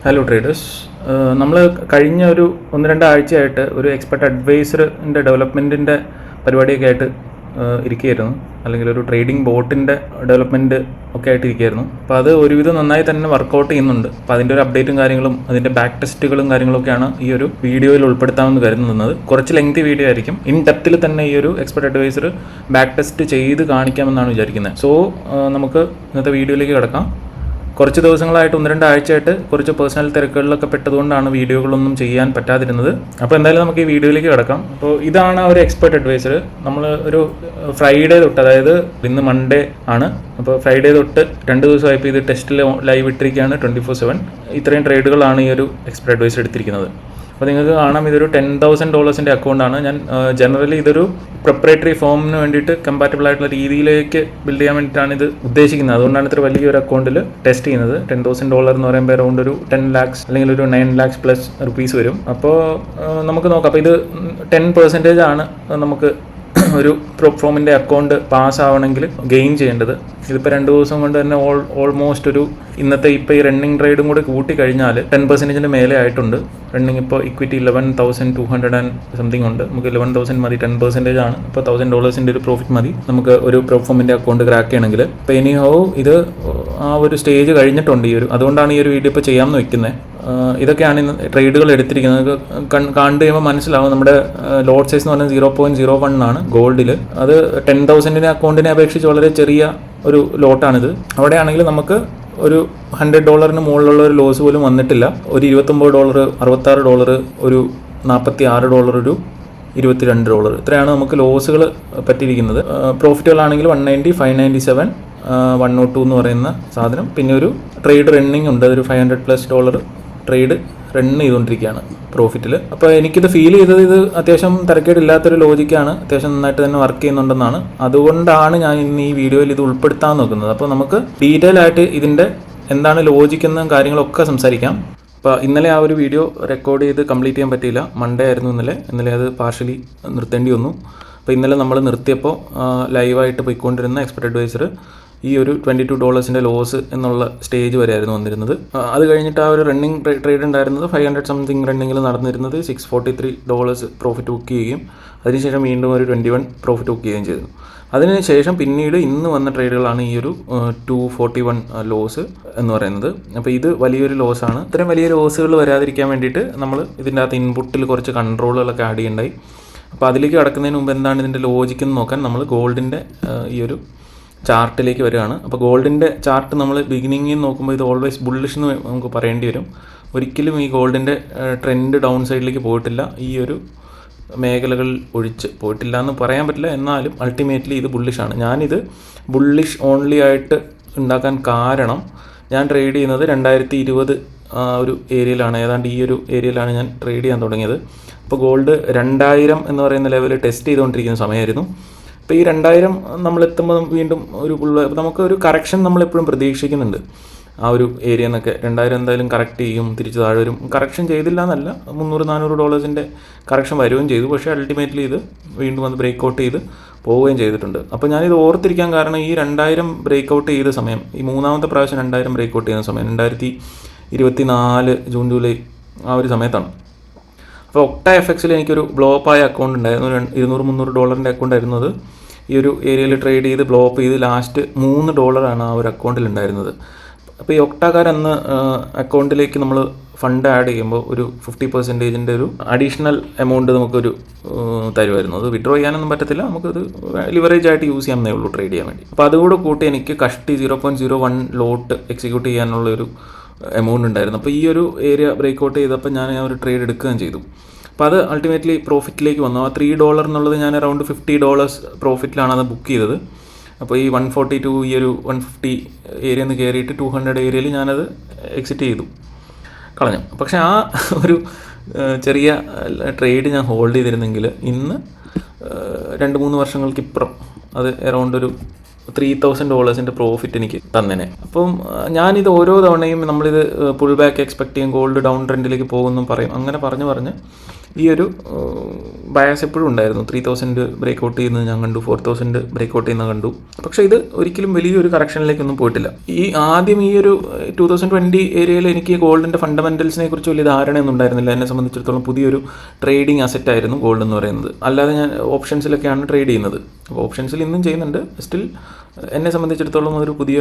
Hello traders. നമ്മൾ കഴിഞ്ഞ ഒരു 1-2 ആഴ്ചയായിട്ട് ഒരു എക്സ്പെർട്ട് അഡ്വൈസറിൻ്റെ ഡെവലപ്മെൻറ്റിൻ്റെ പരിപാടിയൊക്കെ ആയിട്ട് ഇരിക്കുകയായിരുന്നു. അല്ലെങ്കിൽ ഒരു ട്രേഡിംഗ് ബോട്ടിൻ്റെ ഡെവലപ്മെൻറ്റ് ഒക്കെ ആയിട്ട് ഇരിക്കുകയായിരുന്നു. അപ്പോൾ അത് ഒരുവിധം നന്നായി തന്നെ വർക്കൗട്ട് ചെയ്യുന്നുണ്ട്. അപ്പോൾ അതിൻ്റെ ഒരു അപ്ഡേറ്റും കാര്യങ്ങളും അതിൻ്റെ ബാക്ക് ടെസ്റ്റുകളും കാര്യങ്ങളൊക്കെയാണ് ഈ ഒരു വീഡിയോയിൽ ഉൾപ്പെടുത്താമെന്ന് കരുതുന്നത്. കുറച്ച് ലെങ്തി വീഡിയോ ആയിരിക്കും. ഇൻ ഡെപ്തിൽ തന്നെ ഈ ഒരു എക്സ്പെർട്ട് അഡ്വൈസർ ബാക്ക് ടെസ്റ്റ് ചെയ്ത് കാണിക്കാമെന്നാണ് വിചാരിക്കുന്നത്. സോ നമുക്ക് ഇന്നത്തെ വീഡിയോയിലേക്ക് കിടക്കാം. കുറച്ച് ദിവസങ്ങളായിട്ട് 1-2 ആഴ്ചയായിട്ട് കുറച്ച് പേഴ്സണൽ തിരക്കുകളിലൊക്കെ പെട്ടതുകൊണ്ടാണ് വീഡിയോകളൊന്നും ചെയ്യാൻ പറ്റാതിരുന്നത്. അപ്പോൾ എന്തായാലും നമുക്ക് ഈ വീഡിയോയിലേക്ക് കിടക്കാം. അപ്പോൾ ഇതാണ് ഒരു എക്സ്പെർട്ട് അഡ്വൈസർ. നമ്മൾ ഒരു ഫ്രൈഡേ തൊട്ട്, അതായത് ഇന്ന് മൺഡേ ആണ്, അപ്പോൾ ഫ്രൈഡേ തൊട്ട് 2 ദിവസമായപ്പോൾ ഇത് ടെസ്റ്റിൽ ലൈവ് ഇട്ടിരിക്കുകയാണ് 24/7. ഇത്രയും ട്രേഡുകളാണ് ഈ ഒരു എക്സ്പെർട്ട് അഡ്വൈസർ എടുത്തിരിക്കുന്നത്. അപ്പോൾ നിങ്ങൾക്ക് കാണാം, ഇതൊരു $10,000 അക്കൗണ്ടാണ്. ഞാൻ ജനറലി ഇതൊരു പ്രൊപ്രൈറ്ററി ഫോമിന് വേണ്ടിയിട്ട് കമ്പാറ്റബിൾ ആയിട്ടുള്ള രീതിയിലേക്ക് ബിൽഡ് ചെയ്യാൻ വേണ്ടിയിട്ടാണ് ഇത് ഉദ്ദേശിക്കുന്നത്. അതുകൊണ്ടാണ് ഇത്ര വലിയൊരു അക്കൗണ്ടിൽ ടെസ്റ്റ് ചെയ്യുന്നത്. $10,000 എന്ന് പറയുമ്പോൾ അറൗണ്ട് ഒരു 10 lakhs അല്ലെങ്കിൽ ഒരു 9 lakhs plus rupees വരും. അപ്പോൾ നമുക്ക് നോക്കാം. അപ്പോൾ ഇത് 10% ആണ് നമുക്ക് ഒരു പ്രൊപ്പ് ഫോമിൻ്റെ അക്കൗണ്ട് പാസ് ആവണമെങ്കിൽ ഗെയിൻ ചെയ്യേണ്ടത്. ഇതിപ്പോൾ 2 ദിവസം കൊണ്ട് തന്നെ ഓൾമോസ്റ്റ് ഒരു ഇന്നത്തെ ഇപ്പോൾ ഈ റണ്ണിങ് ട്രേഡും കൂടെ കൂട്ടി കഴിഞ്ഞാൽ 10% മേലെ ആയിട്ടുണ്ട്. റണ്ണിങ് ഇപ്പോൾ ഇക്വിറ്റി 11,200 and something ഉണ്ട്. നമുക്ക് 11,000 മതി, 10% ആണ്. ഇപ്പോൾ $1,000 ഒരു പ്രോഫിറ്റ് മതി നമുക്ക് ഒരു പ്രൊപ്പ് ഫോമിൻ്റെ അക്കൗണ്ട് ക്രാക്ക് ചെയ്യണമെങ്കിൽ. ഇപ്പോൾ എനിഹോ ഇത് ആ ഒരു സ്റ്റേജ് കഴിഞ്ഞിട്ടുണ്ട് ഈ ഒരു, അതുകൊണ്ടാണ് ഈ ഒരു വീഡിയോ ഇപ്പോൾ ചെയ്യാമെന്ന് വെക്കുന്നത്. ഇതൊക്കെയാണ് ഇന്ന് ട്രേഡുകൾ എടുത്തിരിക്കുന്നത്. കണ്ടു കഴിയുമ്പോൾ മനസ്സിലാവും. നമ്മുടെ ലോട്ട് സൈസ് എന്ന് പറഞ്ഞാൽ 0.01 ആണ് ഗോൾഡിൽ. അത് 10,000 അക്കൗണ്ടിനെ അപേക്ഷിച്ച് വളരെ ചെറിയ ഒരു ലോട്ടാണിത്. അവിടെയാണെങ്കിൽ നമുക്ക് ഒരു $100 മുകളിലുള്ള ഒരു ലോസ് പോലും വന്നിട്ടില്ല. ഒരു $29, $66, ഒരു $46, ഒരു $22, ഇത്രയാണ് നമുക്ക് ലോസുകൾ പറ്റിയിരിക്കുന്നത്. പ്രോഫിറ്റുകളാണെങ്കിൽ 190, 597, 102 എന്ന് പറയുന്ന സാധനം. പിന്നെ ഒരു ട്രേഡ് റണ്ണിങ് ഉണ്ട്, അതൊരു $500+ ട്രേഡ് റൺ ചെയ്തുകൊണ്ടിരിക്കുകയാണ് പ്രോഫിറ്റിൽ. അപ്പോൾ എനിക്കിത് ഫീൽ ചെയ്തത് ഇത് അത്യാവശ്യം തിരക്കേടില്ലാത്തൊരു ലോജിക്കാണ്, അത്യാവശ്യം നന്നായിട്ട് തന്നെ വർക്ക് ചെയ്യുന്നുണ്ടെന്നാണ്. അതുകൊണ്ടാണ് ഞാൻ ഇന്ന് ഈ വീഡിയോയിൽ ഇത് ഉൾപ്പെടുത്താൻ നോക്കുന്നത്. അപ്പോൾ നമുക്ക് ഡീറ്റെയിൽ ആയിട്ട് ഇതിൻ്റെ എന്താണ് ലോജിക്കെന്ന കാര്യങ്ങളൊക്കെ സംസാരിക്കാം. അപ്പോൾ ഇന്നലെ ആ ഒരു വീഡിയോ റെക്കോർഡ് ചെയ്ത് കംപ്ലീറ്റ് ചെയ്യാൻ പറ്റിയില്ല. മൺഡേ ആയിരുന്നു ഇന്നലെ അത് പാർഷ്യലി നിർത്തേണ്ടി വന്നു. അപ്പോൾ ഇന്നലെ നമ്മൾ നിർത്തിയപ്പോൾ ലൈവായിട്ട് പോയിക്കൊണ്ടിരുന്ന എക്സ്പെർട്ട് അഡ്വൈസർ ഈ ഒരു $22 ലോസ് എന്നുള്ള സ്റ്റേജ് വരെയായിരുന്നു വന്നിരുന്നത്. അത് കഴിഞ്ഞിട്ട് ആ ഒരു റണ്ണിങ് ട്രേഡ് ഉണ്ടായിരുന്നത് 500 something റണ്ണിങ്ങിൽ നടന്നിരുന്നത് $643 പ്രോഫിറ്റ് ബുക്ക് ചെയ്യുകയും അതിനുശേഷം വീണ്ടും ഒരു 21 പ്രോഫിറ്റ് ബുക്ക് ചെയ്യുകയും ചെയ്തു. അതിനുശേഷം പിന്നീട് ഇന്ന് വന്ന ട്രേഡുകളാണ് ഈ ഒരു 241 ലോസ് എന്ന് പറയുന്നത്. അപ്പോൾ ഇത് വലിയൊരു ലോസാണ്. ഇത്രയും വലിയ ലോസുകൾ വരാതിരിക്കാൻ വേണ്ടിയിട്ട് നമ്മൾ ഇതിൻ്റെ അകത്ത് ഇൻപുട്ടിൽ കുറച്ച് കൺട്രോളുകളൊക്കെ ആഡ് ചെയ്യണ്ടായി. അപ്പോൾ അതിലേക്ക് കടക്കുന്നതിന് മുമ്പ് എന്താണ് ഇതിൻ്റെ ലോജിക്കെന്ന് നോക്കാൻ നമ്മൾ ഗോൾഡിൻ്റെ ഈ ഒരു ചാർട്ടിലേക്ക് വരികയാണ്. അപ്പോൾ ഗോൾഡിൻ്റെ ചാർട്ട് നമ്മൾ ബിഗിനിങ്ങിൽ നോക്കുമ്പോൾ ഇത് ഓൾവേസ് ബുള്ളിഷ് എന്ന് നമുക്ക് പറയേണ്ടി വരും. ഒരിക്കലും ഈ ഗോൾഡിൻ്റെ ട്രെൻഡ് ഡൗൺ സൈഡിലേക്ക് പോയിട്ടില്ല. ഈ ഒരു മേഖലകൾ ഒഴിച്ച് പോയിട്ടില്ല എന്ന് പറയാൻ പറ്റില്ല. എന്നാലും അൾട്ടിമേറ്റ്ലി ഇത് ബുള്ളിഷാണ്. ഞാനിത് ബുള്ളിഷ് ഓൺലി ആയിട്ട് ഉണ്ടാക്കാൻ കാരണം ഞാൻ ട്രേഡ് ചെയ്യുന്നത് 2020 ഒരു ഏരിയയിലാണ്, ഏതാണ്ട് ഈ ഒരു ഏരിയയിലാണ് ഞാൻ ട്രേഡ് ചെയ്യാൻ തുടങ്ങിയത്. അപ്പോൾ ഗോൾഡ് 2000 എന്ന് പറയുന്ന ലെവൽ ടെസ്റ്റ് ചെയ്തുകൊണ്ടിരിക്കുന്ന സമയമായിരുന്നു. അപ്പോൾ ഈ 2000 നമ്മളെത്തുമ്പോൾ വീണ്ടും നമുക്ക് ഒരു കറക്ഷൻ നമ്മളെപ്പോഴും പ്രതീക്ഷിക്കുന്നുണ്ട്. ആ ഒരു ഏരിയ എന്നൊക്കെ 2000 എന്തായാലും കറക്റ്റ് ചെയ്യും, തിരിച്ച് താഴെ വരും. കറക്ഷൻ ചെയ്തില്ല എന്നല്ല, $300-400 കറക്ഷൻ വരികയും ചെയ്തു. പക്ഷേ അൾട്ടിമേറ്റ്ലി ഇത് വീണ്ടും വന്ന് ബ്രേക്ക് ഔട്ട് ചെയ്ത് പോവുകയും ചെയ്തിട്ടുണ്ട്. അപ്പോൾ ഞാനിത് ഓർത്തിരിക്കാൻ കാരണം ഈ 2000 ബ്രേക്ക് ഔട്ട് ചെയ്ത സമയം, ഈ മൂന്നാമത്തെ പ്രാവശ്യം 2000 ബ്രേക്ക് ഔട്ട് ചെയ്യുന്ന സമയം 2024 ജൂൺ ജൂലൈ ആ ഒരു സമയത്താണ്. അപ്പോൾ OctaFXൽ എനിക്കൊരു ബ്ലോപ്പായ അക്കൗണ്ട് ഉണ്ടായിരുന്നു. $200-300 അക്കൗണ്ട് ആയിരുന്നു അത്. ഈ ഒരു ഏരിയയിൽ ട്രേഡ് ചെയ്ത് ബ്ലോപ്പ് ചെയ്ത് ലാസ്റ്റ് $3 ആ ഒരു അക്കൗണ്ടിൽ ഉണ്ടായിരുന്നത്. അപ്പോൾ ഈ ഒക്ടാക്കാർ എന്ന അക്കൗണ്ടിലേക്ക് നമ്മൾ ഫണ്ട് ആഡ് ചെയ്യുമ്പോൾ ഒരു 50% ഒരു അഡീഷണൽ എമൗണ്ട് നമുക്കൊരു തരുമായിരുന്നു. അത് വിഡ്രോ ചെയ്യാനൊന്നും പറ്റത്തില്ല, നമുക്കത് ലിവറേജ് ആയിട്ട് യൂസ് ചെയ്യാമെന്നേ ഉള്ളൂ ട്രേഡ് ചെയ്യാൻ വേണ്ടി. അപ്പോൾ അതുകൂടെ കൂട്ടി എനിക്ക് കഷ്ടി 0.01 ലോട്ട് എക്സിക്യൂട്ട് ചെയ്യാനുള്ളൊരു എമൗണ്ട് ഉണ്ടായിരുന്നു. അപ്പോൾ ഈ ഒരു ഏരിയ ബ്രേക്ക് ഔട്ട് ചെയ്തപ്പോൾ ഞാൻ ഒരു ട്രേഡ് എടുക്കുകയും ചെയ്തു. അപ്പോൾ അത് അൾട്ടിമേറ്റ്ലി പ്രോഫിറ്റിലേക്ക് വന്നു. ആ $3 എന്നുള്ളത് ഞാൻ അറൗണ്ട് $50 പ്രോഫിറ്റിലാണ് അത് ബുക്ക് ചെയ്തത്. അപ്പോൾ ഈ 142 ഈ ഒരു 150 ഏരിയയിൽ നിന്ന് കയറിയിട്ട് 200 ഏരിയയിൽ ഞാനത് എക്സിറ്റ് ചെയ്തു കളഞ്ഞു. പക്ഷേ ആ ഒരു ചെറിയ ട്രേഡ് ഞാൻ ഹോൾഡ് ചെയ്തിരുന്നെങ്കിൽ ഇന്ന് 2-3 വർഷങ്ങൾക്കിപ്പുറം അത് അറൗണ്ട് ഒരു $3,000 പ്രോഫിറ്റ് എനിക്ക് തന്നേനെ. അപ്പം ഞാനിത് ഓരോ തവണയും നമ്മളിത് പുൾ ബാക്ക് എക്സ്പെക്ട് ചെയ്യും, ഗോൾഡ് ഡൗൺ ട്രെൻഡിലേക്ക് പോകുമെന്നും പറയും. അങ്ങനെ പറഞ്ഞ് ഈ ഒരു ബയാസ് എപ്പോഴും ഉണ്ടായിരുന്നു. 3000 ബ്രേക്ക് ഔട്ട് ചെയ്യുന്നത് ഞാൻ കണ്ടു, 4000 ബ്രേക്ക് ഔട്ട് ചെയ്യുന്നത് കണ്ടു. പക്ഷേ ഇത് ഒരിക്കലും വലിയൊരു കറക്ഷനിലേക്കൊന്നും പോയിട്ടില്ല. ആദ്യം ഈ ഒരു 2020 ഏരിയയിൽ എനിക്ക് ഗോൾഡിൻ്റെ ഫണ്ടമെൻറ്റൽസിനെ കുറിച്ച് വലിയ ധാരണയൊന്നും ഉണ്ടായിരുന്നില്ല. എന്നെ സംബന്ധിച്ചിടത്തോളം പുതിയൊരു ട്രേഡിംഗ് അസറ്റ് ആയിരുന്നു ഗോൾഡ് എന്ന് പറയുന്നത്. അല്ലാതെ ഞാൻ ഓപ്ഷൻസിലൊക്കെയാണ് ട്രേഡ് ചെയ്യുന്നത്. അപ്പോൾ ഓപ്ഷൻസിൽ ഇന്നും ചെയ്യുന്നുണ്ട്. സ്റ്റിൽ എന്നെ സംബന്ധിച്ചിടത്തോളം അതൊരു പുതിയ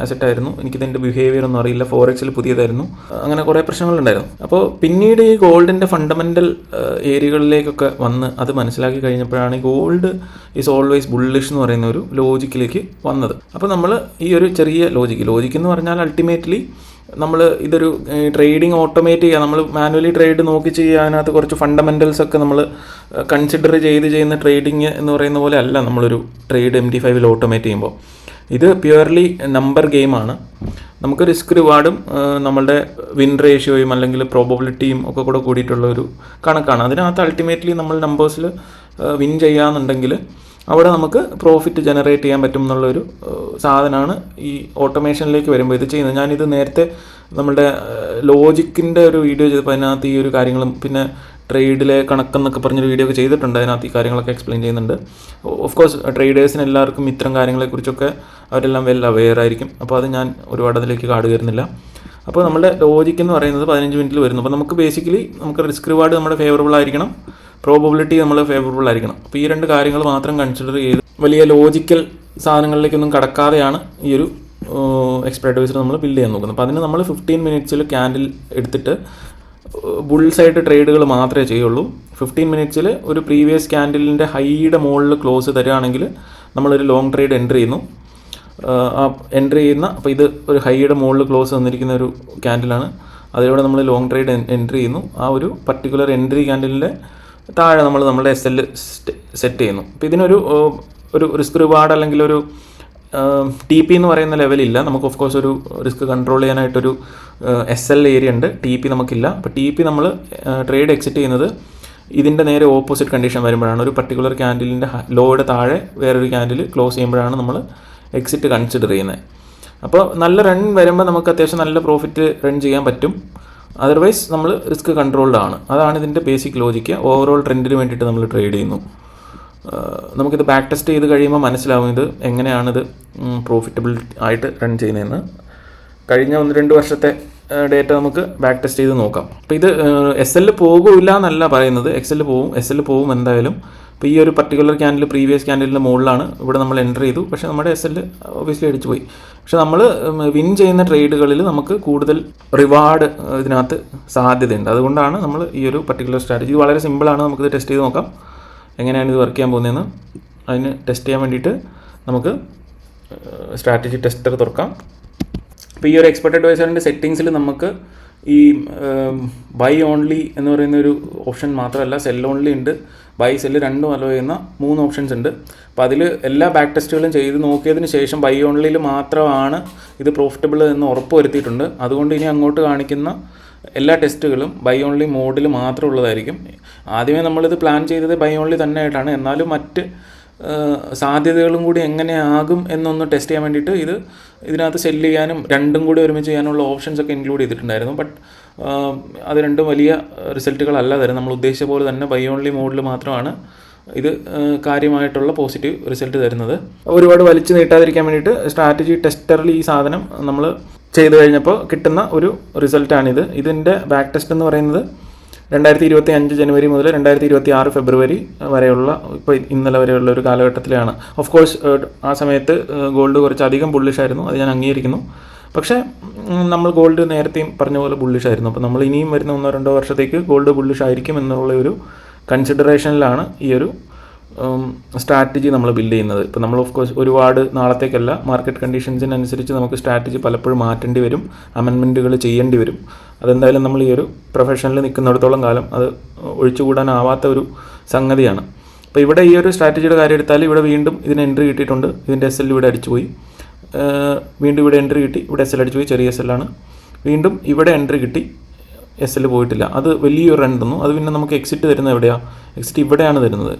ആസെറ്റായിരുന്നു. എനിക്കിതിൻ്റെ ബിഹേവിയർ ഒന്നും അറിയില്ല. ഫോറക്സിൽ പുതിയതായിരുന്നു. അങ്ങനെ കുറേ പ്രശ്നങ്ങളുണ്ടായിരുന്നു. അപ്പോൾ പിന്നീട് ഈ ഗോൾഡിൻ്റെ ഫണ്ടമെൻ്റൽ ഏരിയകളിലേക്കൊക്കെ വന്ന് അത് മനസ്സിലാക്കി കഴിഞ്ഞപ്പോഴാണ് ഈ ഗോൾഡ് ഈസ് ഓൾവേസ് ബുള്ളിഷ് എന്ന് പറയുന്ന ഒരു ലോജിക്കിലേക്ക് വന്നത്. അപ്പോൾ നമ്മൾ ഈ ഒരു ചെറിയ ലോജിക്ക് എന്ന് പറഞ്ഞാൽ അൾട്ടിമേറ്റ്ലി നമ്മൾ ഇതൊരു ട്രേഡിങ് ഓട്ടോമേറ്റ് ചെയ്യുക, നമ്മൾ മാനുവലി ട്രേഡ് നോക്കി ചെയ്യുക, അതിനകത്ത് കുറച്ച് ഫണ്ടമെൻ്റൽസ് ഒക്കെ നമ്മൾ കൺസിഡർ ചെയ്യുന്ന ട്രേഡിങ് എന്ന് പറയുന്ന പോലെ അല്ല നമ്മളൊരു ട്രേഡ് MT5 ഓട്ടോമേറ്റ് ചെയ്യുമ്പോൾ. ഇത് പ്യുവർലി നമ്പർ ഗെയിമാണ്. നമുക്ക് റിസ്ക് റിവാർഡും നമ്മളുടെ വിൻ റേഷ്യോയും അല്ലെങ്കിൽ പ്രോബബിലിറ്റിയും ഒക്കെ കൂടെ കൂടിയിട്ടുള്ള ഒരു കണക്കാണ്. അതിനകത്ത് അൾട്ടിമേറ്റ്ലി നമ്മൾ നമ്പേഴ്സിൽ വിൻ ചെയ്യാന്നുണ്ടെങ്കിൽ അവിടെ നമുക്ക് പ്രോഫിറ്റ് ജനറേറ്റ് ചെയ്യാൻ പറ്റും എന്നുള്ളൊരു സാധനമാണ് ഈ ഓട്ടോമേഷനിലേക്ക് വരുമ്പോൾ ഇത് ചെയ്യുന്നത്. ഞാനിത് നേരത്തെ നമ്മളുടെ ലോജിക്കിൻ്റെ ഒരു വീഡിയോ ചെയ്തപ്പോൾ അതിനകത്ത് ഈ ഒരു കാര്യങ്ങളും പിന്നെ ട്രേഡിലെ കണക്കെന്നൊക്കെ പറഞ്ഞൊരു വീഡിയോ ഒക്കെ ചെയ്തിട്ടുണ്ട്. അതിനകത്ത് ഈ കാര്യങ്ങളൊക്കെ എക്സ്പ്ലെയിൻ ചെയ്യുന്നുണ്ട്. ഓഫ് കോഴ്സ് ട്രേഡേഴ്സിന് എല്ലാവർക്കും ഇത്തരം കാര്യങ്ങളെക്കുറിച്ചൊക്കെ അവരെല്ലാം വെൽ അവെയർ ആയിരിക്കും. അപ്പോൾ അത് ഞാൻ ഒരുപാട് അതിലേക്ക് കാട് കയറുന്നില്ല. അപ്പോൾ നമ്മുടെ ലോജിക്ക് എന്ന് പറയുന്നത് 15 മിനിറ്റിൽ വരുന്നു. അപ്പോൾ നമുക്ക് ബേസിക്കലി നമുക്ക് റിസ്ക് റിവാർഡ് നമ്മുടെ ഫേവറബിൾ ആയിരിക്കണം, പ്രോബബിലിറ്റി നമ്മൾ ഫേവറബിൾ ആയിരിക്കണം. അപ്പോൾ ഈ 2 കാര്യങ്ങൾ മാത്രം കൺസിഡർ ചെയ്ത് വലിയ ലോജിക്കൽ സാധനങ്ങളിലേക്കൊന്നും കടക്കാതെയാണ് ഈ ഒരു എക്സ്പെർട്ട് അഡ്വൈസർ നമ്മൾ ബിൽഡ് ചെയ്യാൻ നോക്കുന്നത്. അപ്പോൾ അതിന് നമ്മൾ 15 മിനിറ്റ്സിൽ ക്യാൻഡിൽ എടുത്തിട്ട് ബുൾസായിട്ട് ട്രേഡുകൾ മാത്രമേ ചെയ്യുള്ളൂ. 15 മിനിറ്റ്സിൽ ഒരു പ്രീവിയസ് ക്യാൻഡിലിൻ്റെ ഹൈയുടെ മുകളിൽ ക്ലോസ് തരികയാണെങ്കിൽ നമ്മളൊരു ലോങ് ട്രേഡ് എൻട്രി ചെയ്യുന്നു. അപ്പോൾ ഇത് ഒരു ഹൈയുടെ മുകളിൽ ക്ലോസ് തന്നിരിക്കുന്ന ഒരു ക്യാൻഡിലാണ്. അതിലൂടെ നമ്മൾ ലോങ് ട്രേഡ് എൻട്രി ചെയ്യുന്നു. ആ ഒരു പർട്ടിക്കുലർ എൻട്രി ക്യാൻഡിലിൻ്റെ താഴെ നമ്മൾ നമ്മുടെ SL സെറ്റ് ചെയ്യുന്നു. അപ്പോൾ ഇതിനൊരു റിസ്ക് റിവാർഡ് അല്ലെങ്കിൽ ഒരു TP എന്ന് പറയുന്ന ലെവലില്ല. നമുക്ക് ഓഫ് കോഴ്സ് ഒരു റിസ്ക് കൺട്രോൾ ചെയ്യാനായിട്ടൊരു SL ഏരിയ ഉണ്ട്, TP നമുക്കില്ല. അപ്പോൾ TP നമ്മൾ ട്രേഡ് എക്സിറ്റ് ചെയ്യുന്നത് ഇതിൻ്റെ നേരെ ഓപ്പോസിറ്റ് കണ്ടീഷൻ വരുമ്പോഴാണ്. ഒരു പർട്ടിക്കുലർ ക്യാൻഡിലിൻ്റെ ലോയുടെ താഴെ വേറൊരു ക്യാൻഡിൽ ക്ലോസ് ചെയ്യുമ്പോഴാണ് നമ്മൾ എക്സിറ്റ് കൺസിഡർ ചെയ്യുന്നത്. അപ്പോൾ നല്ല റൺ വരുമ്പോൾ നമുക്ക് അത്യാവശ്യം നല്ല പ്രോഫിറ്റ് റൺ ചെയ്യാൻ പറ്റും. അതർവൈസ് നമ്മൾ റിസ്ക് കൺട്രോൾഡ് ആണ്. അതാണ് ഇതിൻ്റെ ബേസിക് ലോജിക്ക്. ഓവറോൾ ട്രെൻഡിന് വേണ്ടിയിട്ട് നമ്മൾ ട്രേഡ് ചെയ്യുന്നു. നമുക്കിത് ബാക്ക് ടെസ്റ്റ് ചെയ്ത് കഴിയുമ്പോൾ മനസ്സിലാവും ഇത് എങ്ങനെയാണിത് പ്രോഫിറ്റബിൾ ആയിട്ട് റൺ ചെയ്യുന്നതെന്ന്. കഴിഞ്ഞ 1-2 വർഷത്തെ ഡേറ്റ നമുക്ക് ബാക്ക് ടെസ്റ്റ് ചെയ്ത് നോക്കാം. അപ്പോൾ ഇത് SL പോകില്ല എന്നല്ല പറയുന്നത്, SL പോവും എന്തായാലും. അപ്പോൾ ഈ ഒരു പർട്ടിക്കുലർ ക്യാൻഡിൽ പ്രീവിയസ് ക്യാൻഡിലിൻ്റെ മുകളിലാണ് ഇവിടെ നമ്മൾ എൻ്റർ ചെയ്തു. പക്ഷേ നമ്മുടെ SL ഒബ്വിയസ്ലി അടിച്ചു പോയി. പക്ഷെ നമ്മൾ വിൻ ചെയ്യുന്ന ട്രേഡുകളിൽ നമുക്ക് കൂടുതൽ റിവാർഡ് ഇതിനകത്ത് സാധ്യതയുണ്ട്. അതുകൊണ്ടാണ് നമ്മൾ ഈ ഒരു പർട്ടിക്കുലർ സ്ട്രാറ്റജി വളരെ സിമ്പിളാണ്. നമുക്കിത് ടെസ്റ്റ് ചെയ്ത് നോക്കാം എങ്ങനെയാണ് ഇത് വർക്ക് ചെയ്യാൻ പോകുന്നതെന്ന്. അതിന് ടെസ്റ്റ് ചെയ്യാൻ വേണ്ടിയിട്ട് നമുക്ക് സ്ട്രാറ്റജി ടെസ്റ്റർ തുറക്കാം. അപ്പോൾ ഈ ഒരു എക്സ്പെർട്ട് അഡ്വൈസറിൻ്റെ സെറ്റിങ്സിൽ നമുക്ക് ഈ ബൈ ഓൺലി എന്ന് പറയുന്ന ഒരു ഓപ്ഷൻ മാത്രമല്ല, സെൽ ഓൺലി ഉണ്ട്, ബൈ സെല്ല് രണ്ടും അലോ ചെയ്യുന്ന 3 ഓപ്ഷൻസ് ഉണ്ട്. അപ്പോൾ അതിൽ എല്ലാ ബാക്ക് ടെസ്റ്റുകളും ചെയ്ത് നോക്കിയതിന് ശേഷം ബൈ ഓൺലിയിൽ മാത്രമാണ് ഇത് പ്രോഫിറ്റബിൾ എന്ന് ഉറപ്പ് വരുത്തിയിട്ടുണ്ട്. അതുകൊണ്ട് ഇനി അങ്ങോട്ട് കാണിക്കുന്ന എല്ലാ ടെസ്റ്റുകളും ബൈ ഓൺലി മോഡിൽ മാത്രം ഉള്ളതായിരിക്കും. ആദ്യമേ നമ്മളിത് പ്ലാൻ ചെയ്തത് ബൈ ഓൺലി തന്നെ ആയിട്ടാണ്. എന്നാലും മറ്റ് സാധ്യതകളും കൂടി എങ്ങനെയാകും എന്നൊന്ന് ടെസ്റ്റ് ചെയ്യാൻ വേണ്ടിയിട്ട് ഇതിനകത്ത് സെല്ല് ചെയ്യാനും രണ്ടും കൂടി ഒരുമിച്ച് ചെയ്യാനുള്ള ഓപ്ഷൻസ് ഒക്കെ ഇൻക്ലൂഡ് ചെയ്തിട്ടുണ്ടായിരുന്നു. ബട്ട് അത് രണ്ടും വലിയ റിസൾട്ടുകളല്ല തരുന്നത്. നമ്മൾ ഉദ്ദേശിച്ച പോലെ തന്നെ ബൈ ഓൺലി മോഡിൽ മാത്രമാണ് ഇത് കാര്യമായിട്ടുള്ള പോസിറ്റീവ് റിസൾട്ട് തരുന്നത്. ഒരുപാട് വലിച്ചു നീട്ടാതിരിക്കാൻ വേണ്ടിയിട്ട് സ്ട്രാറ്റജി ടെസ്റ്ററിൽ ഈ സാധനം നമ്മൾ ചെയ്ത് കഴിഞ്ഞപ്പോൾ കിട്ടുന്ന ഒരു റിസൾട്ടാണിത്. ഇതിൻ്റെ ബാക്ക് ടെസ്റ്റ് എന്ന് പറയുന്നത് 2025 ജനുവരി മുതൽ 2026 ഫെബ്രുവരി വരെയുള്ള, ഇപ്പോൾ ഇന്നലെ വരെയുള്ള ഒരു കാലഘട്ടത്തിലാണ്. ഓഫ് കോഴ്സ് ആ സമയത്ത് ഗോൾഡ് കുറച്ചധികം ബുള്ളിഷായിരുന്നു, അത് ഞാൻ അംഗീകരിക്കുന്നു. പക്ഷേ നമ്മൾ ഗോൾഡ് നേരത്തെയും പറഞ്ഞ പോലെ ബുള്ളിഷായിരുന്നു. അപ്പോൾ നമ്മൾ ഇനിയും വരുന്ന 1-2 വർഷത്തേക്ക് ഗോൾഡ് ബുള്ളിഷ് ആയിരിക്കും എന്നുള്ള ഒരു കൺസിഡറേഷനിലാണ് ഈ ഒരു സ്ട്രാറ്റജി നമ്മൾ ബിൽഡ് ചെയ്യുന്നത്. ഇപ്പോൾ നമ്മൾ ഓഫ് കോഴ്സ് ഒരുപാട് നാളത്തേക്കല്ല, മാർക്കറ്റ് കണ്ടീഷൻസിനനുസരിച്ച് നമുക്ക് സ്ട്രാറ്റജി പലപ്പോഴും മാറ്റേണ്ടി വരും, അമെൻമെൻറ്റുകൾ ചെയ്യേണ്ടി വരും. അതെന്തായാലും നമ്മൾ ഈ ഒരു പ്രൊഫഷനിൽ നിൽക്കുന്നിടത്തോളം കാലം അത് ഒഴിച്ചുകൂടാനാവാത്ത ഒരു സംഗതിയാണ്. അപ്പോൾ ഇവിടെ ഈ ഒരു സ്ട്രാറ്റജിയുടെ കാര്യം എടുത്താൽ ഇവിടെ വീണ്ടും ഇതിന് എൻട്രി കിട്ടിയിട്ടുണ്ട്. ഇതിൻ്റെ SL ഇവിടെ അടിച്ചുപോയി, വീണ്ടും ഇവിടെ എൻട്രി കിട്ടി, ഇവിടെ SL അടിച്ചുപോയി, ചെറിയ SL ആണ്. വീണ്ടും ഇവിടെ എൻട്രി കിട്ടി, SL പോയിട്ടില്ല, അത് വലിയൊരു റൺ തന്നു. അത് പിന്നെ നമുക്ക് എക്സിറ്റ് തരുന്നത് എവിടെയാണ്? എക്സിറ്റ് ഇവിടെയാണ് തരുന്നത്,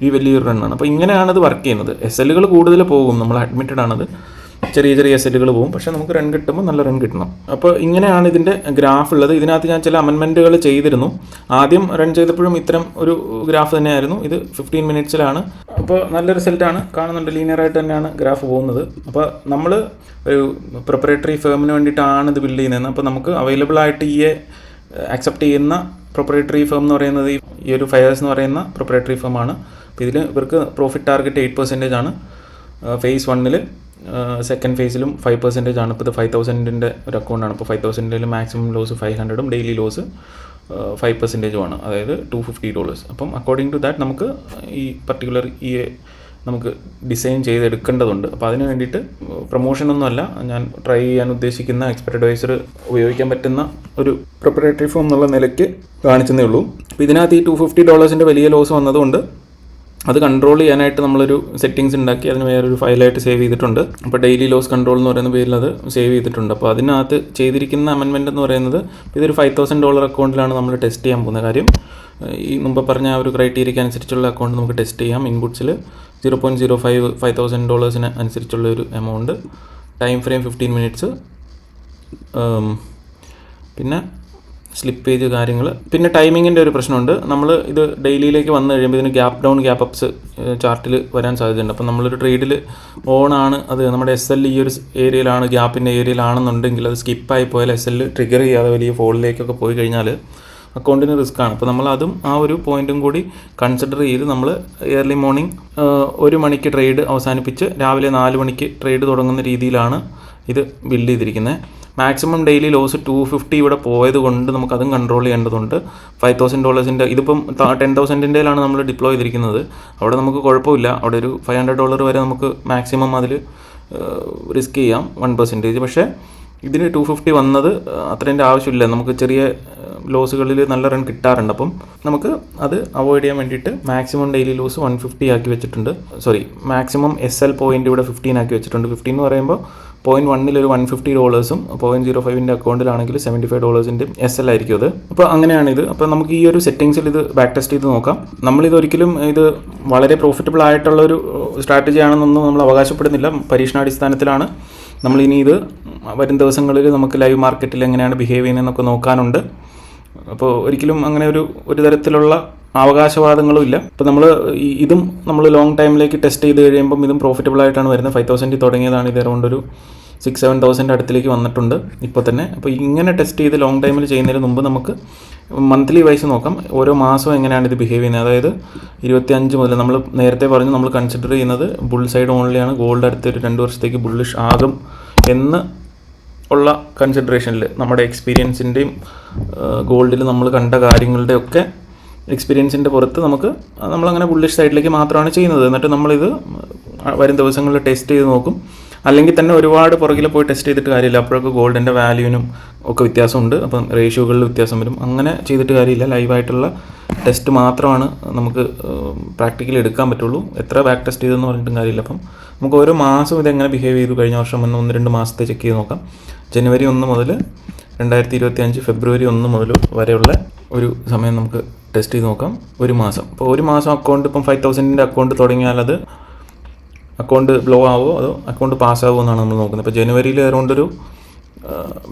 ഈ വലിയൊരു റണ്ണാണ്. അപ്പോൾ ഇങ്ങനെയാണത് വർക്ക് ചെയ്യുന്നത്. SLകൾ കൂടുതൽ പോകും, നമ്മൾ അഡ്മിറ്റഡ് ആണത്. ചെറിയ ചെറിയ എസറ്റുകൾ പോകും. പക്ഷേ നമുക്ക് റൺ കിട്ടുമ്പോൾ നല്ല റൺ കിട്ടണം. അപ്പോൾ ഇങ്ങനെയാണ് ഇതിൻ്റെ ഗ്രാഫ് ഉള്ളത്. ഇതിനകത്ത് ഞാൻ ചില അമെൻമെൻറ്റുകൾ ചെയ്തിരുന്നു. ആദ്യം റൺ ചെയ്തപ്പോഴും ഇത്തരം ഒരു ഗ്രാഫ് തന്നെയായിരുന്നു. ഇത് 15 മിനിറ്റ്സിലാണ്. അപ്പോൾ നല്ല റിസൾട്ടാണ് കാണുന്നുണ്ട്. ലീനിയറായിട്ട് തന്നെയാണ് ഗ്രാഫ് പോകുന്നത്. അപ്പോൾ നമ്മൾ ഒരു പ്രൊപ്പറേറ്ററി ഫേമിന് വേണ്ടിയിട്ടാണ് ഇത് ബിൽഡ് ചെയ്യുന്നത്. അപ്പോൾ നമുക്ക് അവൈലബിൾ ആയിട്ട് ഈ അക്സെപ്റ്റ് ചെയ്യുന്ന പ്രൊപ്പറേറ്ററി ഫേം എന്ന് പറയുന്നത് ഈ ഒരു ഫയേഴ്സ് എന്ന് പറയുന്ന പ്രൊപ്പറേറ്ററി ഫേമാണ്. അപ്പോൾ ഇതിൽ ഇവർക്ക് പ്രോഫിറ്റ് ടാർഗറ്റ് 8% ആണ്. ഫേസ് 1 സെക്കൻഡ് ഫേസിലും 5% ആണ്. ഇപ്പോൾ ഇത് 5,000 ഒരു അക്കൗണ്ടാണ്. ഇപ്പോൾ 5,000 മാക്സിമം ലോസ് 500 ഡെയിലി ലോസ് 5% അതായത് $250. അപ്പം അക്കോർഡിംഗ് ടു ദാറ്റ് നമുക്ക് ഈ പർട്ടിക്കുലർ നമുക്ക് ഡിസൈൻ ചെയ്തെടുക്കേണ്ടതുണ്ട്. അപ്പോൾ അതിന് വേണ്ടിയിട്ട് പ്രൊമോഷനൊന്നുമല്ല, ഞാൻ ട്രൈ ചെയ്യാൻ ഉദ്ദേശിക്കുന്ന എക്സ്പെർട്ട് അഡ്വൈസർ ഉപയോഗിക്കാൻ പറ്റുന്ന ഒരു പ്രൊപ്പറേറ്ററി ഫേം എന്നുള്ള നിലയ്ക്ക് കാണിച്ചതേ ഉള്ളൂ. അപ്പോൾ ഇതിനകത്ത് ഈ $250 വലിയ ലോസ് വന്നതുകൊണ്ട് അത് കൺട്രോൾ ചെയ്യാനായിട്ട് നമ്മളൊരു സെറ്റിങ്സ് ഉണ്ടാക്കി അതിന് വേറൊരു ഫയലായിട്ട് സേവ് ചെയ്തിട്ടുണ്ട്. അപ്പോൾ ഡെയിലി ലോസ് കൺട്രോൾ എന്ന് പറയുന്ന പേരിൽ അത് സേവ് ചെയ്തിട്ടുണ്ട്. അപ്പോൾ അതിനകത്ത് ചെയ്തിരിക്കുന്ന അമെൻമെൻറ്റ് എന്ന് പറയുന്നത് ഇതൊരു $5,000 അക്കൗണ്ടിലാണ് നമ്മൾ ടെസ്റ്റ് ചെയ്യാൻ പോകുന്ന കാര്യം. ഈ മുമ്പ് പറഞ്ഞ ആ ഒരു ക്രൈറ്റീരിയയ്ക്ക് അനുസരിച്ചുള്ള അക്കൗണ്ട് നമുക്ക് ടെസ്റ്റ് ചെയ്യാം. ഇൻപുട്സിൽ 0.05 $5,000 അനുസരിച്ചുള്ള ഒരു എമൗണ്ട്, ടൈം ഫ്രെയിം 15 മിനിറ്റ്സ്, പിന്നെ സ്ലിപ്പേജ് കാര്യങ്ങൾ. പിന്നെ ടൈമിങ്ങിൻ്റെ ഒരു പ്രശ്നമുണ്ട്. നമ്മൾ ഇത് ഡെയിലിയിലേക്ക് വന്നു കഴിയുമ്പോൾ ഇതിന് ഗ്യാപ്പ് ഡൗൺ ഗ്യാപ്പ് അപ്സ് ചാർട്ടിൽ വരാൻ സാധ്യതയുണ്ട്. അപ്പം നമ്മളൊരു ട്രേഡിൽ ഓണാണ്, അത് നമ്മുടെ SL ഈ ഒരു ഏരിയയിലാണ്, ഗ്യാപ്പിൻ്റെ ഏരിയയിലാണെന്നുണ്ടെങ്കിൽ അത് സ്കിപ്പായി പോയാൽ SL ട്രിഗർ ചെയ്യാതെ വലിയ ഫോളിലേക്കൊക്കെ പോയി കഴിഞ്ഞാൽ അക്കൗണ്ടിന് റിസ്ക് ആണ്. അപ്പോൾ നമ്മളതും ആ ഒരു പോയിൻറ്റും കൂടി കൺസിഡർ ചെയ്ത് നമ്മൾ ഏർലി മോർണിംഗ് 1 മണിക്ക് ട്രേഡ് അവസാനിപ്പിച്ച് രാവിലെ 4 മണിക്ക് ട്രേഡ് തുടങ്ങുന്ന രീതിയിലാണ് ഇത് ബിൽഡ് ചെയ്തിരിക്കുന്നത്. മാക്സിമം ഡെയിലി ലോസ് 250 ഇവിടെ പോയത് കൊണ്ട് നമുക്കതും കൺട്രോൾ ചെയ്യേണ്ടതുണ്ട്. $5,000 ഇതിപ്പം 10,000 നമ്മൾ ഡിപ്ലോയ് ചെയ്തിരിക്കുന്നത്. അവിടെ നമുക്ക് കുഴപ്പമില്ല. അവിടെ ഒരു $500 വരെ നമുക്ക് മാക്സിമം അതിൽ റിസ്ക് ചെയ്യാം 1%. പക്ഷേ ഇതിന് 250 വന്നത് അത്രേൻ്റെ ആവശ്യമില്ല. നമുക്ക് ചെറിയ ലോസുകളിൽ നല്ല റൺ കിട്ടാറുണ്ട്. അപ്പം നമുക്ക് അത് അവോയ്ഡ് ചെയ്യാൻ വേണ്ടിയിട്ട് മാക്സിമം ഡെയിലി ലോസ് 150 ആക്കി വെച്ചിട്ടുണ്ട്. മാക്സിമം SL പോയിൻ്റ് ഇവിടെ 15 ആക്കി വെച്ചിട്ടുണ്ട്. 15 എന്ന് പറയുമ്പോൾ .1 ഒരു $150, 0.05 അക്കൗണ്ടിലാണെങ്കിൽ $75 SL ആയിരിക്കും അത്. അപ്പോൾ അങ്ങനെയാണിത്. അപ്പോൾ നമുക്ക് ഈ ഒരു സെറ്റിങ്സിൽ ഇത് ബാക്ക് ടെസ്റ്റ് ചെയ്ത് നോക്കാം. നമ്മളിതൊരിക്കലും ഇത് വളരെ പ്രോഫിറ്റബിൾ ആയിട്ടുള്ളൊരു സ്ട്രാറ്റജി ആണെന്നൊന്നും നമ്മൾ അവകാശപ്പെടുന്നില്ല. പരീക്ഷണാടിസ്ഥാനത്തിലാണ്. നമ്മളിനി ഇത് വരും ദിവസങ്ങളിൽ നമുക്ക് ലൈവ് മാർക്കറ്റിൽ എങ്ങനെയാണ് ബിഹേവ് ചെയ്യുന്നതെന്നൊക്കെ നോക്കാനുണ്ട്. അപ്പോൾ ഒരിക്കലും അങ്ങനെ ഒരു തരത്തിലുള്ള അവകാശവാദങ്ങളും ഇല്ല. ഇപ്പോൾ ഇതും നമ്മൾ ലോങ് ടൈമിലേക്ക് ടെസ്റ്റ് ചെയ്ത് കഴിയുമ്പം ഇതും പ്രോഫിറ്റബിൾ ആയിട്ടാണ് വരുന്നത്. 5,000 തുടങ്ങിയതാണ്. ഇത് അറൗണ്ട് ഒരു 6-7,000 അടുത്തേക്ക് വന്നിട്ടുണ്ട് ഇപ്പോൾ തന്നെ. അപ്പോൾ ഇങ്ങനെ ടെസ്റ്റ് ചെയ്ത് ലോങ് ടൈമിൽ ചെയ്യുന്നതിന് മുമ്പ് നമുക്ക് മന്ത്ലി വൈസ് നോക്കാം. ഓരോ മാസവും എങ്ങനെയാണ് ഇത് ബിഹേവ് ചെയ്യുന്നത്. അതായത് 25 മുതൽ നമ്മൾ നേരത്തെ പറഞ്ഞു നമ്മൾ കൺസിഡർ ചെയ്യുന്നത് ബുൾ സൈഡ് ഓൺലിയാണ്. ഗോൾഡ് അടുത്തൊരു 2 വർഷത്തേക്ക് ബുള്ളിഷ് ആകും എന്ന് ഉള്ള കൺസിഡറേഷനിൽ നമ്മുടെ എക്സ്പീരിയൻസിൻ്റെയും ഗോൾഡിൽ നമ്മൾ കണ്ട കാര്യങ്ങളുടെയൊക്കെ എക്സ്പീരിയൻസിൻ്റെ പുറത്ത് നമ്മളങ്ങനെ ബുള്ളിഷ് സൈഡിലേക്ക് മാത്രമാണ് ചെയ്യുന്നത്. എന്നിട്ട് നമ്മളിത് വരും ദിവസങ്ങളിൽ ടെസ്റ്റ് ചെയ്ത് നോക്കും. അല്ലെങ്കിൽ തന്നെ ഒരുപാട് പുറകിൽ പോയി ടെസ്റ്റ് ചെയ്തിട്ട് കാര്യമില്ല. അപ്പോഴൊക്കെ ഗോൾഡിൻ്റെ വാല്യൂവിനും ഒക്കെ വ്യത്യാസമുണ്ട്. അപ്പം റേഷ്യോകളിൽ വ്യത്യാസം വരും. അങ്ങനെ ചെയ്തിട്ട് കാര്യമില്ല. ലൈവായിട്ടുള്ള ടെസ്റ്റ് മാത്രമാണ് നമുക്ക് പ്രാക്ടിക്കലി എടുക്കാൻ പറ്റുള്ളൂ. എത്ര ബാക്ക് ടെസ്റ്റ് ചെയ്തെന്ന് പറഞ്ഞിട്ടും കാര്യമില്ല. അപ്പം നമുക്ക് ഓരോ മാസം ഇതെങ്ങനെ ബിഹേവ് ചെയ്തു, കഴിഞ്ഞ വർഷം 1-2 മാസത്തെ ചെക്ക് ചെയ്ത് നോക്കാം. ജനുവരി 1 മുതൽ 2025 ഫെബ്രുവരി 1 മുതൽ വരെയുള്ള ഒരു സമയം നമുക്ക് ടെസ്റ്റ് ചെയ്ത് നോക്കാം. ഒരു മാസം. അപ്പോൾ ഒരു മാസം അക്കൗണ്ട് ഇപ്പം 5,000 അക്കൗണ്ട് തുടങ്ങിയാൽ അത് അക്കൗണ്ട് ബ്ലോ ആവുമോ അതോ അക്കൗണ്ട് പാസ്സാവുമോ എന്നാണ് നമ്മൾ നോക്കുന്നത്. ഇപ്പോൾ ജനുവരിയിൽ അറൗണ്ട് ഒരു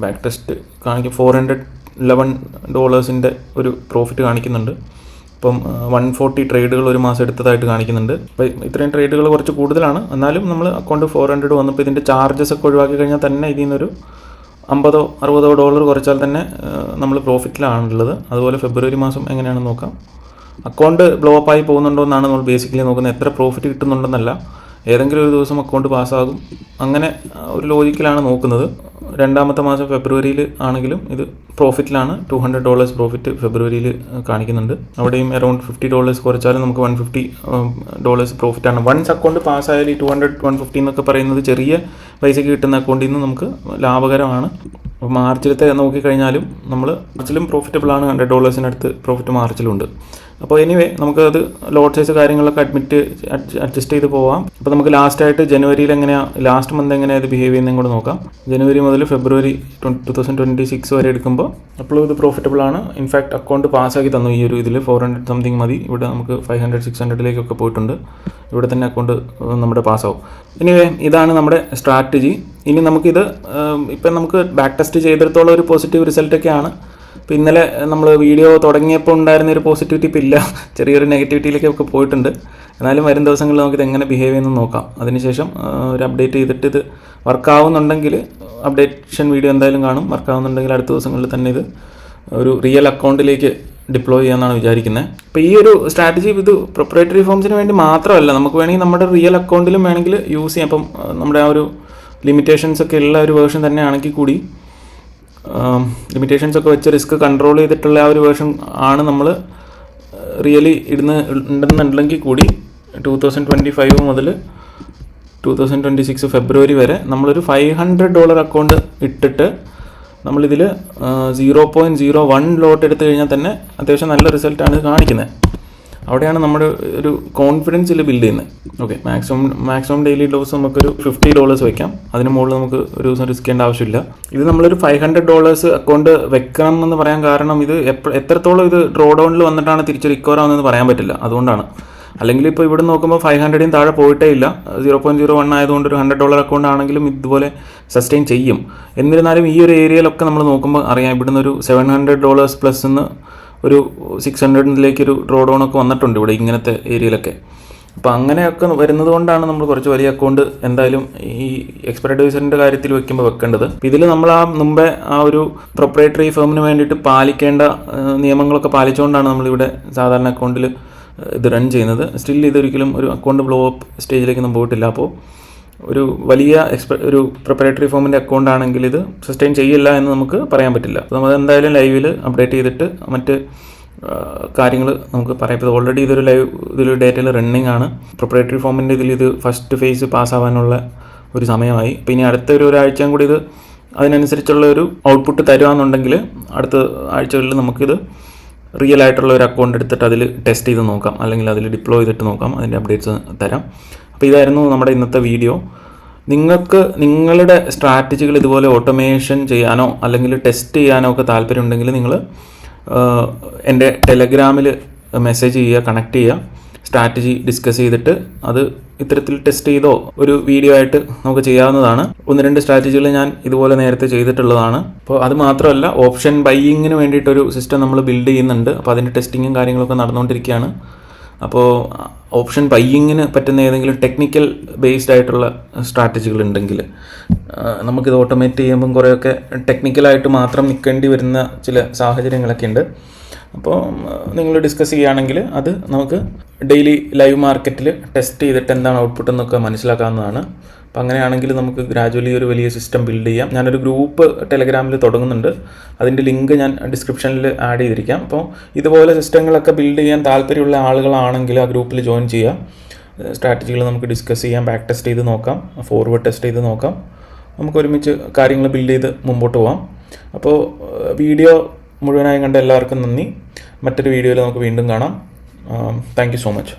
ബാക്ക് ടെസ്റ്റ് കാണിക്കും $411 ഒരു പ്രോഫിറ്റ് കാണിക്കുന്നുണ്ട്. ഇപ്പം 140 ട്രേഡുകൾ ഒരു മാസം എടുത്തതായിട്ട് കാണിക്കുന്നുണ്ട്. അപ്പോൾ ഇത്രയും ട്രേഡുകൾ കുറച്ച് കൂടുതലാണ്. എന്നാലും നമ്മൾ അക്കൗണ്ട് 400 വന്നപ്പോൾ ഇതിൻ്റെ ചാർജസ് ഒക്കെ ഒഴിവാക്കി കഴിഞ്ഞാൽ തന്നെ ഇതിൽ നിന്നൊരു $50-60 കുറച്ചാൽ തന്നെ നമ്മൾ പ്രോഫിറ്റിലാണുള്ളത്. അതുപോലെ ഫെബ്രുവരി മാസം എങ്ങനെയാണെന്ന് നോക്കാം. അക്കൗണ്ട് ബ്ലോ അപ്പ് ആയി പോകുന്നുണ്ടോ എന്നാണ് നമ്മൾ ബേസിക്കലി നോക്കുന്നത്. എത്ര പ്രോഫിറ്റ് കിട്ടുന്നുണ്ടെന്നല്ല, ഏതെങ്കിലും ഒരു ദിവസം അക്കൗണ്ട് പാസ്സാകും. അങ്ങനെ ഒരു ലോജിക്കിലാണ് നോക്കുന്നത്. രണ്ടാമത്തെ മാസം ഫെബ്രുവരിയിൽ ആണെങ്കിലും ഇത് പ്രോഫിറ്റിലാണ്. $200 പ്രോഫിറ്റ് ഫെബ്രുവരിയിൽ കാണിക്കുന്നുണ്ട്. അവിടെയും അറൗണ്ട് $50 കുറച്ചാലും നമുക്ക് $150 പ്രോഫിറ്റാണ്. വൺസ് അക്കൗണ്ട് പാസ്സായാൽ ഈ 200-150 എന്നൊക്കെ പറയുന്നത് ചെറിയ പൈസയ്ക്ക് കിട്ടുന്ന അക്കൗണ്ടിൽ നിന്ന് നമുക്ക് ലാഭകരമാണ്. അപ്പോൾ മാർച്ചിലത്തെ നോക്കിക്കഴിഞ്ഞാലും മാർച്ചിലും പ്രോഫിറ്റബിളാണ്. $100 പ്രോഫിറ്റ് മാർച്ചിലുണ്ട്. അപ്പോൾ എനിവേ നമുക്കത് ലോട്ട് സൈസ് കാര്യങ്ങളൊക്കെ അഡ്ജസ്റ്റ് ചെയ്ത് പോവാം. അപ്പോൾ നമുക്ക് ലാസ്റ്റായിട്ട് ജനുവരിയിൽ എങ്ങനെയാണ്, ലാസ്റ്റ് മന്ത് എങ്ങനെയാണ് ഇത് ബിഹേവ് ചെയ്യുന്നതും കൂടെ നോക്കാം. ജനുവരി മുതൽ ഫെബ്രുവരി 2026 വരെ എടുക്കുമ്പോൾ അപ്പോഴും ഇത് പ്രോഫിറ്റബിൾ ആണ്. ഇൻഫാക്ട് അക്കൗണ്ട് പാസ്സാക്കി തന്നു. ഈ ഒരു ഇതിൽ 400 സംതിങ് മതി. ഇവിടെ നമുക്ക് 500-600 പോയിട്ടുണ്ട്. ഇവിടെ തന്നെ അക്കൗണ്ട് നമ്മുടെ പാസ്സാവും. എനിവേ ഇതാണ് നമ്മുടെ സ്ട്രാറ്റജി. ഇനി നമുക്കിത് ഇപ്പം നമുക്ക് ബാക്ക് ടെസ്റ്റ് ചെയ്തിടത്തോളം ഒരു പോസിറ്റീവ് റിസൾട്ടൊക്കെയാണ്. ഇപ്പോൾ ഇന്നലെ നമ്മൾ വീഡിയോ തുടങ്ങിയപ്പോൾ ഉണ്ടായിരുന്നൊരു പോസിറ്റിവിറ്റി ഇപ്പോൾ ഇല്ല, ചെറിയൊരു നെഗറ്റിവിറ്റിയിലേക്കൊക്കെ പോയിട്ടുണ്ട്. എന്നാലും വരും ദിവസങ്ങളിൽ നമുക്കിത് എങ്ങനെ ബിഹേവ് ചെയ്യുന്നത് നോക്കാം. അതിനുശേഷം ഒരു അപ്ഡേറ്റ് ചെയ്തിട്ട് ഇത് വർക്കാവുന്നുണ്ടെങ്കിൽ അപ്ഡേഷൻ വീഡിയോ എന്തായാലും കാണും. വർക്കാവുന്നുണ്ടെങ്കിൽ അടുത്ത ദിവസങ്ങളിൽ തന്നെ ഇത് ഒരു റിയൽ അക്കൗണ്ടിലേക്ക് ഡിപ്ലോയ് ചെയ്യാമെന്നാണ് വിചാരിക്കുന്നത്. അപ്പോൾ ഈ ഒരു സ്ട്രാറ്റജി ഇത് പ്രൊപ്രൈറ്ററി ഫോംസിന് വേണ്ടി മാത്രമല്ല, നമുക്ക് വേണമെങ്കിൽ നമ്മുടെ റിയൽ അക്കൗണ്ടിലും വേണമെങ്കിൽ യൂസ് ചെയ്യാം. അപ്പം നമ്മുടെ ആ ഒരു ലിമിറ്റേഷൻസ് ഒക്കെ ഉള്ള ഒരു വേർഷൻ തന്നെ ആണെങ്കിൽ കൂടി ലിമിറ്റേഷൻസ് ഒക്കെ വെച്ച് റിസ്ക് കൺട്രോൾ ചെയ്തിട്ടുള്ള ആ ഒരു വേർഷൻ ആണ് നമ്മൾ റിയലി ഉണ്ടെന്നുണ്ടെങ്കിൽ കൂടി 2025 മുതൽ 2026 ഫെബ്രുവരി വരെ നമ്മളൊരു $500 അക്കൗണ്ട് ഇട്ടിട്ട് നമ്മളിതിൽ 0.01 ലോട്ട് എടുത്തു കഴിഞ്ഞാൽ തന്നെ അത്യാവശ്യം നല്ല റിസൾട്ടാണ് കാണിക്കുന്നത്. അവിടെയാണ് നമ്മുടെ ഒരു കോൺഫിഡൻസിൽ ബിൽഡ് ചെയ്യുന്നത്. ഓക്കെ, മാക്സിമം ഡെയിലി ഡോസ് നമുക്കൊരു $50 വയ്ക്കാം. അതിന് മുകളിൽ നമുക്ക് ഒരു ദിവസം റിസ്ക് ചെയ്യേണ്ട ആവശ്യമില്ല. ഇത് നമ്മളൊരു $500 അക്കൗണ്ട് വെക്കണം എന്ന് പറയാൻ കാരണം ഇത് എത്രത്തോളം ഇത് ഡ്രോ ഡൗണിൽ വന്നിട്ടാണ് തിരിച്ച് റിക്കവർ ആവുന്നതെന്ന് പറയാൻ പറ്റില്ല. അതുകൊണ്ടാണ്. അല്ലെങ്കിൽ ഇപ്പോൾ ഇവിടെ നോക്കുമ്പോൾ 500 താഴെ പോയിട്ടേ ഇല്ല. 0.01 ആയതുകൊണ്ട് ഒരു $100 അക്കൗണ്ട് ആണെങ്കിലും ഇതുപോലെ സസ്റ്റെയിൻ ചെയ്യും. എന്നിരുന്നാലും ഈ ഒരു ഏരിയയിലൊക്കെ നമ്മൾ നോക്കുമ്പോൾ അറിയാം, ഇവിടുന്ന് ഒരു $700 പ്ലസ് എന്ന് ഒരു 600-ലേക്കൊരു ഡ്രോ ഡൗൺ ഒക്കെ വന്നിട്ടുണ്ട് ഇവിടെ ഇങ്ങനത്തെ ഏരിയയിലൊക്കെ. അപ്പോൾ അങ്ങനെയൊക്കെ വരുന്നത് കൊണ്ടാണ് നമ്മൾ കുറച്ച് വലിയ അക്കൗണ്ട് എന്തായാലും ഈ എക്സ്പെർട്ട് അഡ്വൈസറിൻ്റെ കാര്യത്തിൽ വെക്കുമ്പോൾ വെക്കേണ്ടത്. ഇതിൽ നമ്മൾ മുമ്പേ ആ ഒരു പ്രൊപ്രൈറ്ററി ഫേമിന് വേണ്ടിയിട്ട് പാലിക്കേണ്ട നിയമങ്ങളൊക്കെ പാലിച്ചുകൊണ്ടാണ് നമ്മളിവിടെ സാധാരണ അക്കൗണ്ടിൽ ഇത് റൺ ചെയ്യുന്നത്. സ്റ്റിൽ ഇതൊരിക്കലും ഒരു അക്കൗണ്ട് ബ്ലോ അപ്പ് സ്റ്റേജിലേക്കൊന്നും പോയിട്ടില്ല. അപ്പോൾ ഒരു വലിയ ഒരു പ്രൊപ്രൈറ്ററി ഫോമിൻ്റെ അക്കൗണ്ട് ആണെങ്കിൽ ഇത് സസ്റ്റെയിൻ ചെയ്യില്ല എന്ന് നമുക്ക് പറയാൻ പറ്റില്ല. അപ്പോൾ നമ്മൾ എന്തായാലും ലൈവിൽ അപ്ഡേറ്റ് ചെയ്തിട്ട് മറ്റ് കാര്യങ്ങൾ നമുക്ക് പറയാം. ഇപ്പോൾ ഓൾറെഡി ഇതിലൊരു ഡേറ്റയിൽ റണ്ണിങ് ആണ്. പ്രൊപ്രൈറ്ററി ഫോമിൻ്റെ ഇത് ഫസ്റ്റ് ഫേസ് പാസ്സാവാനുള്ള ഒരു സമയമായി. അപ്പോൾ ഇനി അടുത്ത ഒരാഴ്ചയും കൂടി ഇത് അതിനനുസരിച്ചുള്ള ഒരു ഔട്ട്പുട്ട് തരുകയാണെന്നുണ്ടെങ്കിൽ അടുത്ത ആഴ്ചകളിൽ നമുക്കിത് റിയൽ ആയിട്ടുള്ള ഒരു അക്കൗണ്ട് എടുത്തിട്ട് അതിൽ ടെസ്റ്റ് ചെയ്ത് നോക്കാം, അല്ലെങ്കിൽ അതിൽ ഡിപ്ലോയ് ചെയ്തിട്ട് നോക്കാം. അതിൻ്റെ അപ്ഡേറ്റ്സ് തരാം. അപ്പോൾ ഇതായിരുന്നു നമ്മുടെ ഇന്നത്തെ വീഡിയോ. നിങ്ങൾക്ക് നിങ്ങളുടെ സ്ട്രാറ്റജികൾ ഇതുപോലെ ഓട്ടോമേഷൻ ചെയ്യാനോ അല്ലെങ്കിൽ ടെസ്റ്റ് ചെയ്യാനോ ഒക്കെ താല്പര്യമുണ്ടെങ്കിൽ നിങ്ങൾ എൻ്റെ ടെലഗ്രാമിൽ മെസ്സേജ് ചെയ്യുക, കണക്ട് ചെയ്യുക, സ്ട്രാറ്റജി ഡിസ്കസ് ചെയ്തിട്ട് അത് ഇത്തരത്തിൽ ടെസ്റ്റ് ചെയ്തോ ഒരു വീഡിയോ ആയിട്ട് നമുക്ക് ചെയ്യാവുന്നതാണ്. 1-2 സ്ട്രാറ്റജികൾ ഞാൻ ഇതുപോലെ നേരത്തെ ചെയ്തിട്ടുള്ളതാണ്. അപ്പോൾ അത് മാത്രമല്ല, ഓപ്ഷൻ ബൈയിങ്ങിന് വേണ്ടിയിട്ടൊരു സിസ്റ്റം നമ്മൾ ബിൽഡ് ചെയ്യുന്നുണ്ട്. അപ്പോൾ അതിൻ്റെ ടെസ്റ്റിങ്ങും കാര്യങ്ങളൊക്കെ നടന്നുകൊണ്ടിരിക്കുകയാണ്. അപ്പോൾ ഓപ്ഷൻ ബൈയിങ്ങിന് പറ്റുന്ന ഏതെങ്കിലും ടെക്നിക്കൽ ബേസ്ഡ് ആയിട്ടുള്ള സ്ട്രാറ്റജികൾ ഉണ്ടെങ്കിൽ നമുക്കിത് ഓട്ടോമേറ്റ് ചെയ്യുമ്പം കുറേയൊക്കെ ടെക്നിക്കലായിട്ട് മാത്രം നിൽക്കേണ്ടി വരുന്ന ചില സാഹചര്യങ്ങളൊക്കെ ഉണ്ട്. അപ്പോൾ നിങ്ങൾ ഡിസ്കസ് ചെയ്യുകയാണെങ്കിൽ അത് നമുക്ക് ഡെയിലി ലൈവ് മാർക്കറ്റിൽ ടെസ്റ്റ് ചെയ്തിട്ട് എന്താണ് ഔട്ട്പുട്ട് എന്നൊക്കെ മനസ്സിലാക്കാവുന്നതാണ്. അപ്പോൾ അങ്ങനെയാണെങ്കിൽ നമുക്ക് ഗ്രാജുവലി ഒരു വലിയ സിസ്റ്റം ബിൽഡ് ചെയ്യാം. ഞാനൊരു ഗ്രൂപ്പ് ടെലഗ്രാമിൽ തുടങ്ങുന്നുണ്ട്. അതിൻ്റെ ലിങ്ക് ഞാൻ ഡിസ്ക്രിപ്ഷനിൽ ആഡ് ചെയ്തിരിക്കാം. അപ്പോൾ ഇതുപോലെ സിസ്റ്റങ്ങളൊക്കെ ബിൽഡ് ചെയ്യാൻ താല്പര്യമുള്ള ആളുകളാണെങ്കിൽ ആ ഗ്രൂപ്പിൽ ജോയിൻ ചെയ്യാം. സ്ട്രാറ്റജികൾ നമുക്ക് ഡിസ്കസ് ചെയ്യാം, ബാക്ക് ടെസ്റ്റ് ചെയ്ത് നോക്കാം, ഫോർവേഡ് ടെസ്റ്റ് ചെയ്ത് നോക്കാം. നമുക്ക് ഒരുമിച്ച് കാര്യങ്ങൾ ബിൽഡ് ചെയ്ത് മുമ്പോട്ട് പോകാം. അപ്പോൾ വീഡിയോ മുഴുവനായും കണ്ട എല്ലാവർക്കും നന്ദി. മറ്റൊരു വീഡിയോയിൽ നമുക്ക് വീണ്ടും കാണാം. Thank you so much.